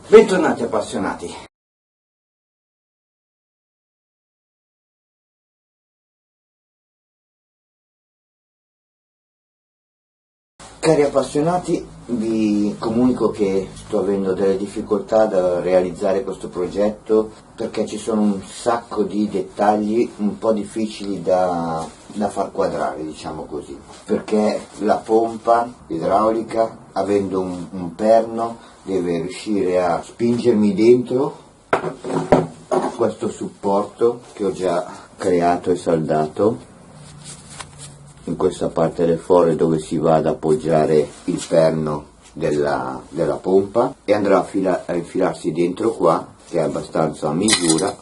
Bentornati appassionati. Cari appassionati, vi comunico che sto avendo delle difficoltà da realizzare questo progetto perché ci sono un sacco di dettagli un po' difficili da far quadrare, diciamo così, perché la pompa idraulica, avendo un perno, deve riuscire a spingermi dentro questo supporto che ho già creato e saldato in questa parte del foro dove si va ad appoggiare il perno della pompa, e andrà a infilarsi dentro qua, che è abbastanza a misura,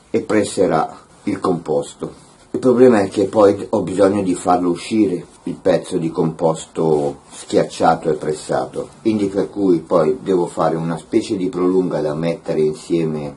e presserà il composto. Il problema è che poi ho bisogno di farlo uscire il pezzo di composto schiacciato e pressato, quindi per cui poi devo fare una specie di prolunga da mettere insieme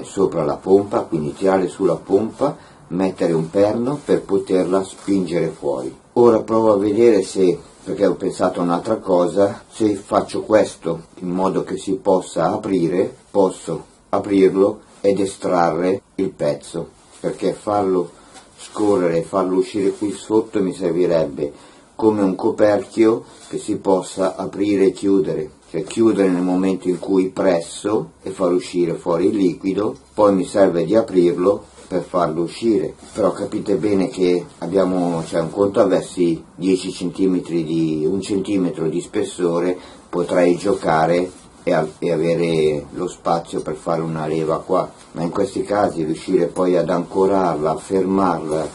sopra la pompa, quindi tirare sulla pompa, mettere un perno per poterla spingere fuori. Ora provo a vedere se, perché ho pensato a un'altra cosa, se faccio questo in modo che si possa aprire, posso aprirlo ed estrarre il pezzo, perché farlo scorrere e farlo uscire qui sotto mi servirebbe come un coperchio che si possa aprire e chiudere, cioè chiudere nel momento in cui presso e far uscire fuori il liquido, poi mi serve di aprirlo per farlo uscire. Però capite bene che abbiamo, cioè, un conto avessi 10 cm di 1 centimetro di spessore, potrei giocare e avere lo spazio per fare una leva qua, ma in questi casi riuscire poi ad ancorarla, a fermarla,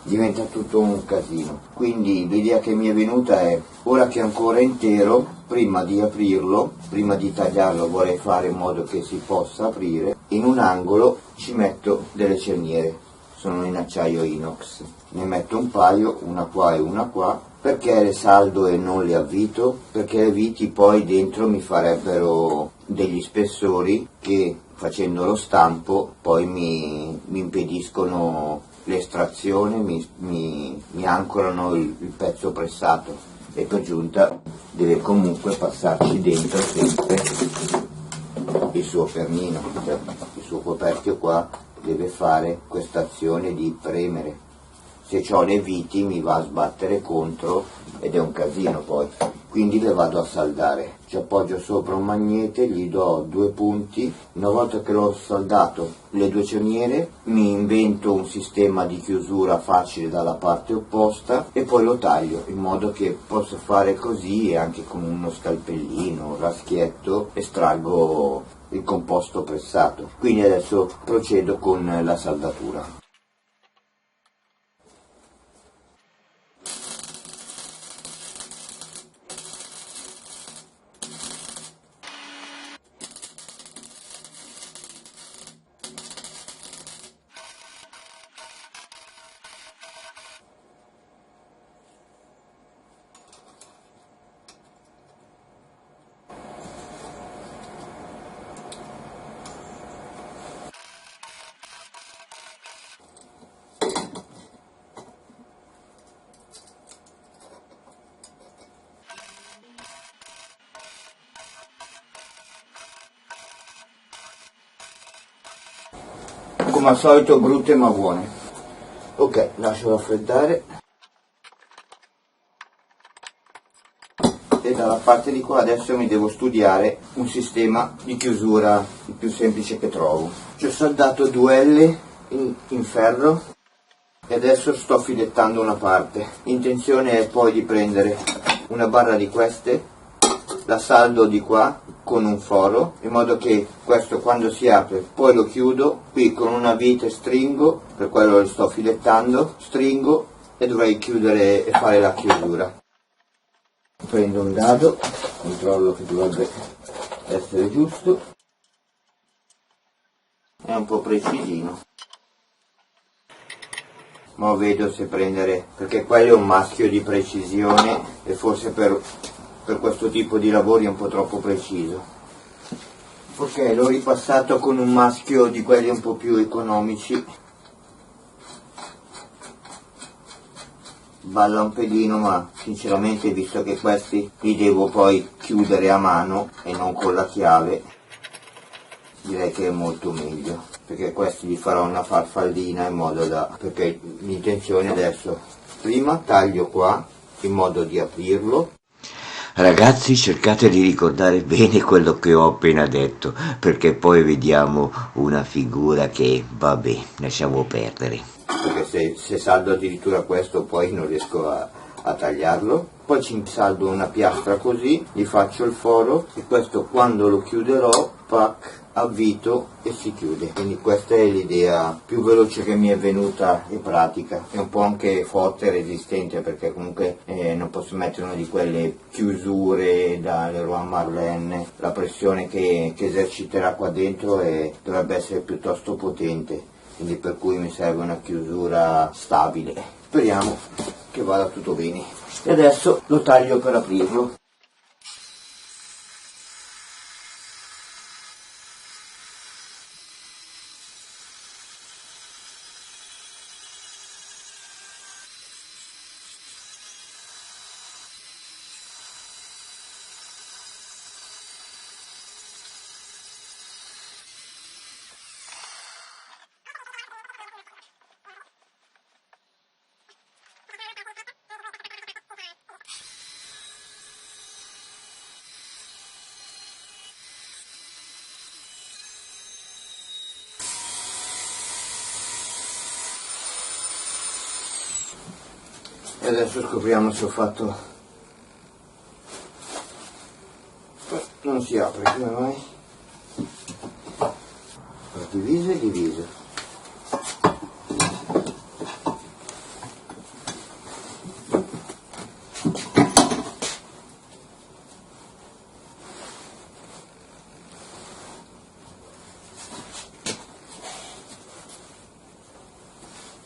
diventa tutto un casino. Quindi l'idea che mi è venuta è, ora che è ancora intero, prima di aprirlo, prima di tagliarlo, vorrei fare in modo che si possa aprire, in un angolo ci metto delle cerniere, sono in acciaio inox, ne metto un paio, una qua e una qua. Perché le saldo e non le avvito? Perché le viti poi dentro mi farebbero degli spessori che, facendo lo stampo, poi mi impediscono l'estrazione, mi ancorano il pezzo pressato, e per giunta deve comunque passarci dentro sempre il suo pernino, cioè il suo coperchio qua deve fare questa azione di premere. Se ho le viti mi va a sbattere contro ed è un casino poi, quindi le vado a saldare. Ci appoggio sopra un magnete, gli do 2 punti, una volta che l'ho saldato le 2 cerniere mi invento un sistema di chiusura facile dalla parte opposta e poi lo taglio in modo che posso fare così, e anche con uno scalpellino, un raschietto estraggo il composto pressato. Quindi adesso procedo con la saldatura. Come al solito brutte ma buone. Ok, lascio raffreddare. E dalla parte di qua adesso mi devo studiare un sistema di chiusura il più semplice che trovo. Ci ho saldato 2 L in ferro e adesso sto filettando una parte. L'intenzione è poi di prendere una barra di queste, la saldo di qua con un foro, in modo che questo quando si apre poi lo chiudo, qui con una vite stringo, per quello lo sto filettando, stringo e dovrei chiudere e fare la chiusura. Prendo un dado, controllo che dovrebbe essere giusto, è un po' precisino, ma vedo se prendere, perché quello è un maschio di precisione e forse per questo tipo di lavori è un po' troppo preciso. Ok, l'ho ripassato con un maschio di quelli un po' più economici balla un pelino, ma sinceramente, visto che questi li devo poi chiudere a mano e non con la chiave, direi che è molto meglio, perché questi gli farò una farfallina in modo da, perché l'intenzione adesso, prima taglio qua in modo di aprirlo. Ragazzi, cercate di ricordare bene quello che ho appena detto, perché poi vediamo una figura che, vabbè, lasciamo perdere. Perché se saldo addirittura questo poi non riesco a tagliarlo. Poi ci saldo una piastra così, gli faccio il foro e questo quando lo chiuderò, pac, avvito e si chiude. Quindi questa è l'idea più veloce che mi è venuta e pratica, è un po' anche forte e resistente, perché comunque non posso mettere una di quelle chiusure da Leroy Merlin, la pressione che eserciterà qua dentro dovrebbe essere piuttosto potente, quindi per cui mi serve una chiusura stabile. Speriamo che vada tutto bene. E adesso lo taglio per aprirlo. E adesso scopriamo se ho fatto... non si apre, come mai? Diviso e diviso.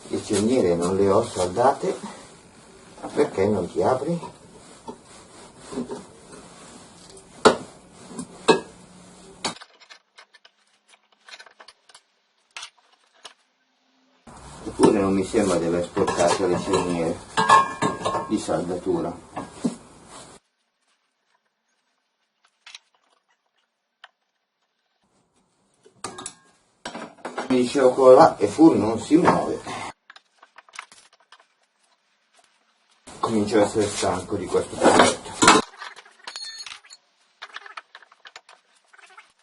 Le cerniere non le ho saldate. Perché non ti apri? Eppure non mi sembra di aver sporcato le cerniere di saldatura. Mi dicevo quello là, eppure non si muove. Comincio a essere stanco di questo progetto.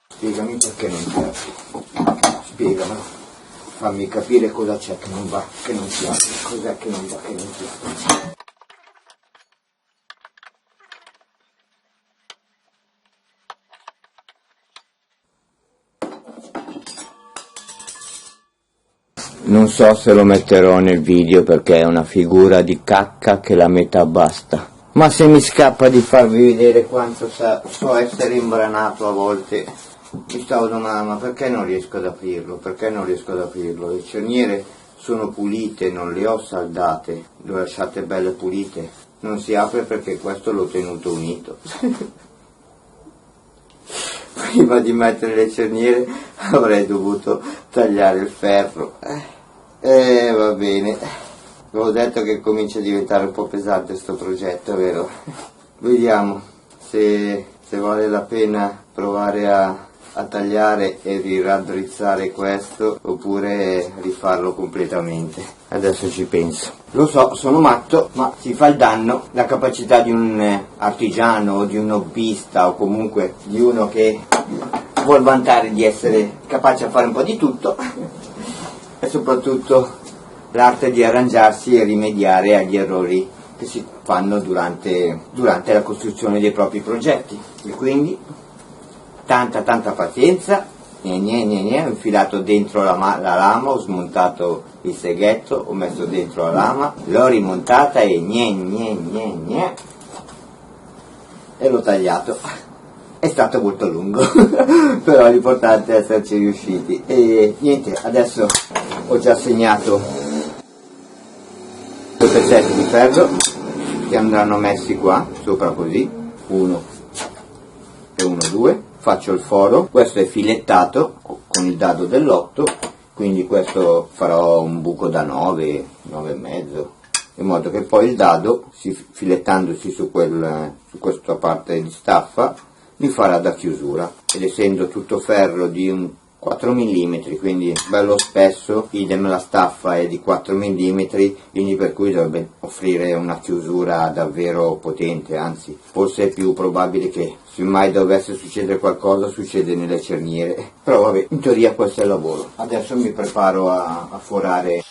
Spiegami perché non ti apri. Spiegamelo. Fammi capire cosa c'è che non va, che non ti apri. Cos'è che non va, che non ti apri. Non so se lo metterò nel video perché è una figura di cacca che la metà basta. Ma se mi scappa di farvi vedere quanto so essere imbranato a volte, mi stavo domandando ma perché non riesco ad aprirlo? Perché non riesco ad aprirlo? Le cerniere sono pulite, non le ho saldate, le ho lasciate belle pulite. Non si apre perché questo l'ho tenuto unito. Prima di mettere le cerniere avrei dovuto tagliare il ferro. Va bene, avevo detto che comincia a diventare un po' pesante sto progetto, vero? Vediamo se vale la pena provare a tagliare e raddrizzare questo oppure rifarlo completamente. Adesso ci penso. Lo so, sono matto, ma si fa il danno. La capacità di un artigiano o di un hobbista o comunque di uno che vuol vantare di essere capace a fare un po' di tutto e soprattutto l'arte di arrangiarsi e rimediare agli errori che si fanno durante la costruzione dei propri progetti. E quindi tanta pazienza, ho infilato dentro la lama, ho smontato il seghetto, ho messo dentro la lama, l'ho rimontata e e l'ho tagliato. È stato molto lungo, però l'importante è esserci riusciti. E niente, adesso ho già segnato due pezzetti di ferro che andranno messi qua, sopra così, 1 e 1, 2. Faccio il foro, questo è filettato con il dado dell'8, quindi questo farò un buco da 9 e mezzo, in modo che poi il dado, filettandosi su questa parte di staffa, mi farà da chiusura. Ed essendo tutto ferro di un 4 mm, quindi bello spesso, idem la staffa è di 4 mm, quindi per cui dovrebbe offrire una chiusura davvero potente, anzi forse è più probabile che se mai dovesse succedere qualcosa succede nelle cerniere, però vabbè, in teoria questo è il lavoro. Adesso mi preparo a forare.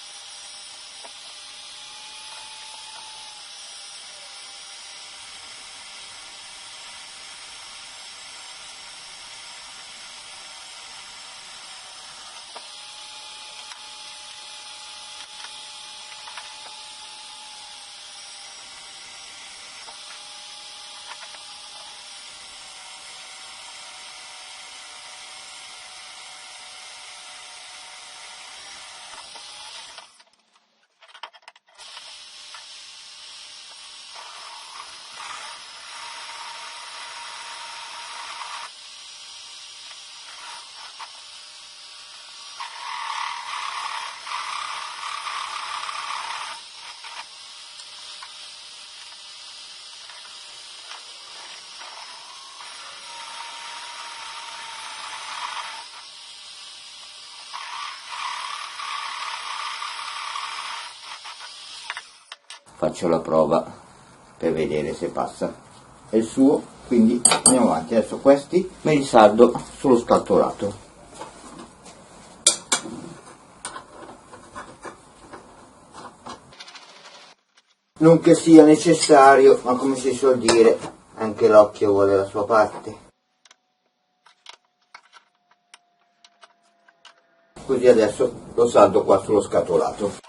Faccio la prova per vedere se passa. È il suo, quindi andiamo avanti. Adesso questi me li saldo sullo scaltolato. Non che sia necessario, ma come si suol dire, anche l'occhio vuole la sua parte. Così adesso lo saldo qua sullo scatolato.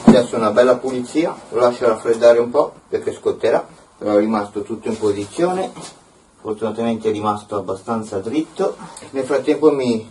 Adesso una bella pulizia, lo lascio raffreddare un po' perché scotterà, però è rimasto tutto in posizione, fortunatamente è rimasto abbastanza dritto. Nel frattempo mi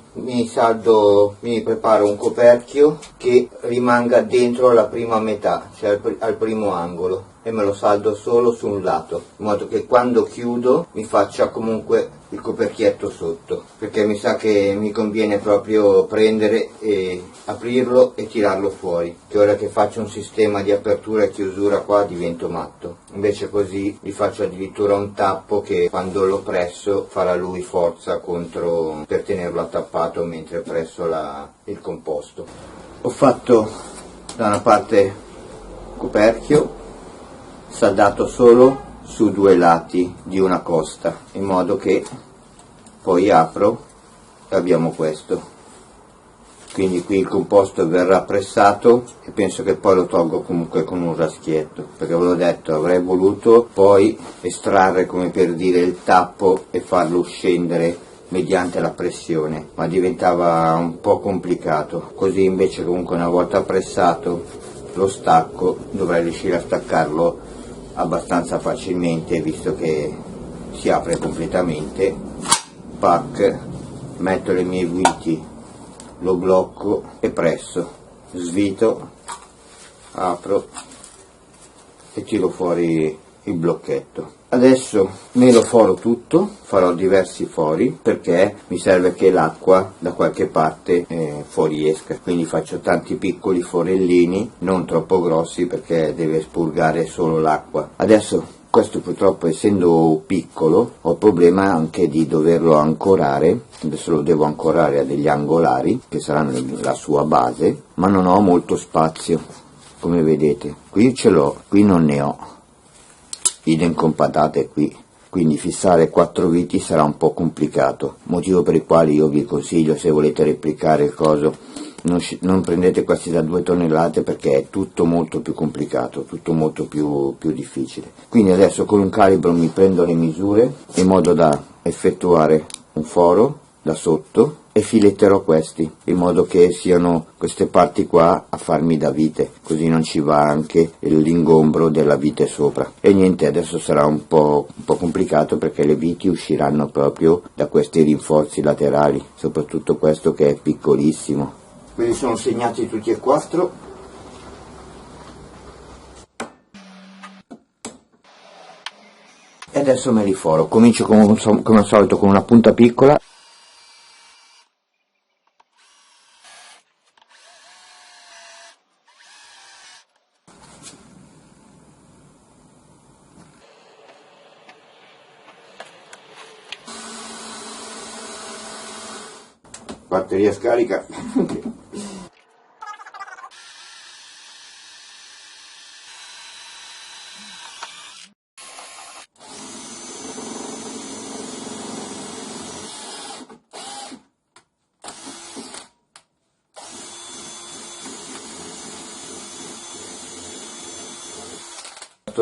preparo un coperchio che rimanga dentro la prima metà, cioè al primo angolo, e me lo saldo solo su un lato, in modo che quando chiudo mi faccia comunque il coperchietto sotto, perché mi sa che mi conviene proprio prendere e aprirlo e tirarlo fuori, che ora che faccio un sistema di apertura e chiusura qua divento matto. Invece così gli faccio addirittura un tappo che quando lo presso farà lui forza contro per tenerlo attappato mentre presso il composto. Ho fatto da una parte coperchio saldato solo su due lati di una costa, in modo che poi apro e abbiamo questo. Quindi qui il composto verrà pressato e penso che poi lo tolgo comunque con un raschietto, perché ve l'ho detto, avrei voluto poi estrarre, come per dire, il tappo e farlo scendere mediante la pressione, ma diventava un po' complicato. Così invece comunque una volta pressato lo stacco, dovrei riuscire a staccarlo abbastanza facilmente, visto che si apre completamente. Pack, metto le mie viti, lo blocco e presso, svito, apro e tiro fuori il blocchetto. Adesso me lo foro tutto, farò diversi fori perché mi serve che l'acqua da qualche parte fuoriesca, quindi faccio tanti piccoli forellini, non troppo grossi perché deve spurgare solo l'acqua. Adesso questo purtroppo, essendo piccolo, ho il problema anche di doverlo ancorare. Adesso lo devo ancorare a degli angolari che saranno la sua base, ma non ho molto spazio, come vedete. Qui ce l'ho, qui non ne ho. Idem con patate qui, quindi fissare 4 viti sarà un po' complicato, motivo per il quale io vi consiglio, se volete replicare il coso, non prendete questi da 2 tonnellate perché è tutto molto più complicato, tutto molto più difficile. Quindi adesso con un calibro mi prendo le misure in modo da effettuare un foro da sotto e filetterò questi, in modo che siano queste parti qua a farmi da vite, così non ci va anche l'ingombro della vite sopra. E niente, adesso sarà un po' complicato perché le viti usciranno proprio da questi rinforzi laterali, soprattutto questo che è piccolissimo. Quindi sono segnati tutti e 4. E adesso me li foro. Comincio come al solito con una punta piccola. batteria scarica.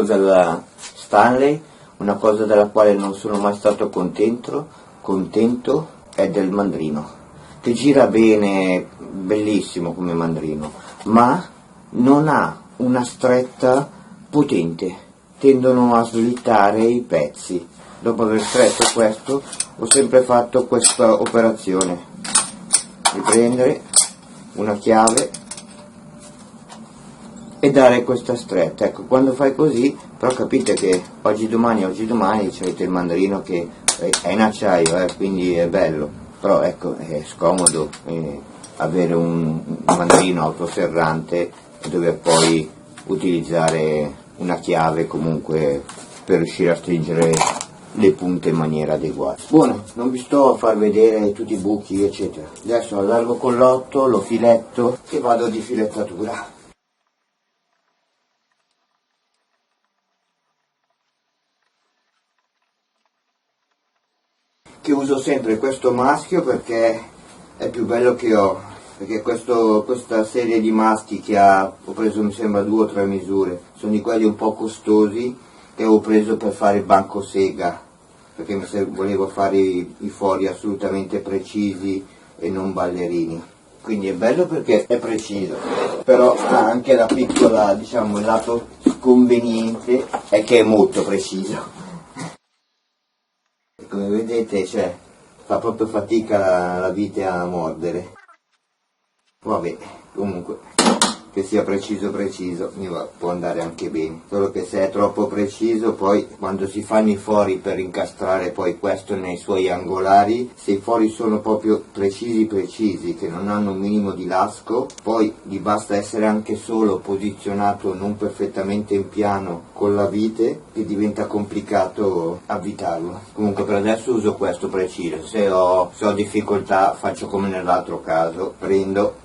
Della Stanley, una cosa della quale non sono mai stato contento è del mandrino, che gira bene, bellissimo come mandrino, ma non ha una stretta potente, tendono a slittare i pezzi. Dopo aver stretto questo ho sempre fatto questa operazione di prendere una chiave e dare questa stretta. Ecco, quando fai così, però capite che oggi domani c'avete il mandrino che è in acciaio, quindi è bello, però ecco, è scomodo avere un mandrino autoserrante e dover poi utilizzare una chiave comunque per riuscire a stringere le punte in maniera adeguata. Buono, non vi sto a far vedere tutti i buchi eccetera, adesso allargo con l'8, lo filetto e vado di filettatura. Che uso sempre questo maschio perché è più bello che ho, perché questa serie di maschi che ho preso mi sembra 2 o 3 misure, sono di quelli un po' costosi che ho preso per fare il banco sega, perché volevo fare i fori assolutamente precisi e non ballerini, quindi è bello perché è preciso, però ha anche la piccola, diciamo, il lato sconveniente è che è molto preciso. Come vedete, fa proprio fatica la vite a mordere. Vabbè, comunque, che sia preciso può andare anche bene, solo che se è troppo preciso poi quando si fanno i fori per incastrare poi questo nei suoi angolari, se i fori sono proprio precisi che non hanno un minimo di lasco, poi gli basta essere anche solo posizionato non perfettamente in piano con la vite che diventa complicato avvitarlo. Comunque per adesso uso questo preciso, se ho difficoltà faccio come nell'altro caso, prendo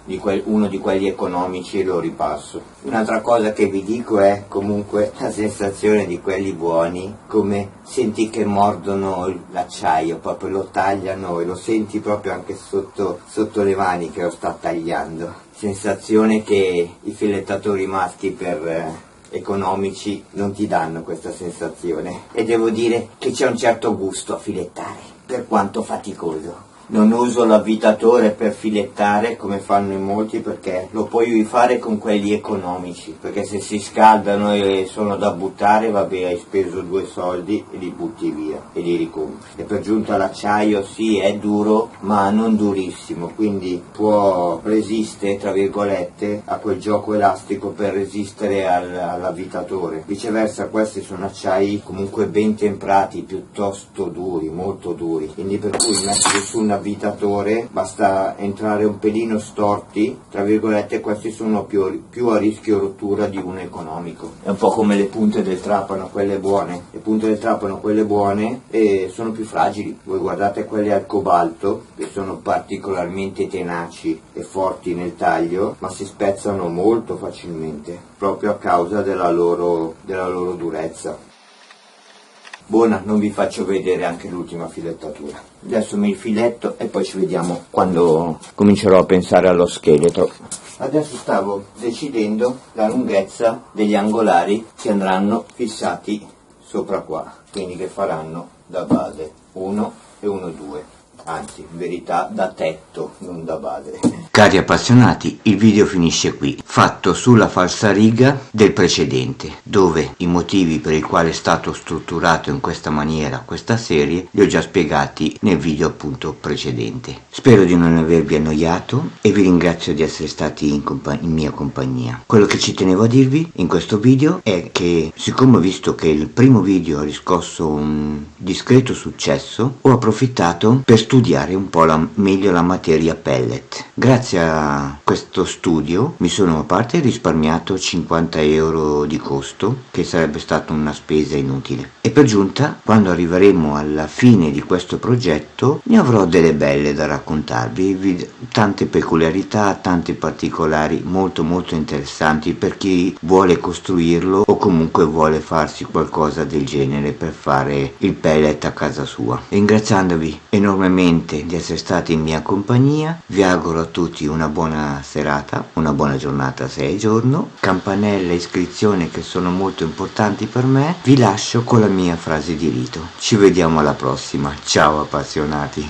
uno di quelli economici e lo ripasso. Un'altra cosa che vi dico è comunque la sensazione di quelli buoni, come senti che mordono l'acciaio, proprio lo tagliano e lo senti proprio anche sotto le mani che lo sta tagliando. Sensazione che i filettatori maschi per economici non ti danno questa sensazione, e devo dire che c'è un certo gusto a filettare, per quanto faticoso. Non uso l'avvitatore per filettare come fanno in molti, perché lo puoi fare con quelli economici, perché se si scaldano e sono da buttare, vabbè, hai speso 2 soldi e li butti via e li ricompri. E per giunta l'acciaio sì, è duro ma non durissimo, quindi resiste tra virgolette a quel gioco elastico per resistere all'avvitatore. Viceversa questi sono acciai comunque ben temprati, piuttosto duri, molto duri, quindi per cui metterli su un avvitatore basta entrare un pelino storti, tra virgolette, questi sono più a rischio rottura di un economico. È un po' come le punte del trapano, quelle buone. Le punte del trapano, quelle buone, sono più fragili. Voi guardate quelle al cobalto, che sono particolarmente tenaci e forti nel taglio, ma si spezzano molto facilmente, proprio a causa della loro durezza. Buona, non vi faccio vedere anche l'ultima filettatura. Adesso mi filetto e poi ci vediamo quando comincerò a pensare allo scheletro. Adesso stavo decidendo la lunghezza degli angolari che andranno fissati sopra qua, quindi che faranno da base 1 e 1, 2. Anzi, in verità da tetto, non da base. Cari appassionati, il video finisce qui, fatto sulla falsariga del precedente, dove i motivi per i quali è stato strutturato in questa maniera questa serie li ho già spiegati nel video appunto precedente. Spero di non avervi annoiato e vi ringrazio di essere stati in mia compagnia. Quello che ci tenevo a dirvi in questo video è che, siccome ho visto che il primo video ha riscosso un discreto successo, ho approfittato per studiare studiare un po' meglio la materia pellet. Grazie a questo studio mi sono a parte risparmiato 50 euro di costo, che sarebbe stata una spesa inutile, e per giunta, quando arriveremo alla fine di questo progetto, ne avrò delle belle da raccontarvi, tante peculiarità, tanti particolari molto interessanti per chi vuole costruirlo o comunque vuole farsi qualcosa del genere per fare il pellet a casa sua. Ringraziandovi enormemente di essere stati in mia compagnia, vi auguro a tutti una buona serata, una buona giornata se è giorno, campanella e iscrizione che sono molto importanti per me. Vi lascio con la mia frase di rito. Ci vediamo alla prossima. Ciao appassionati.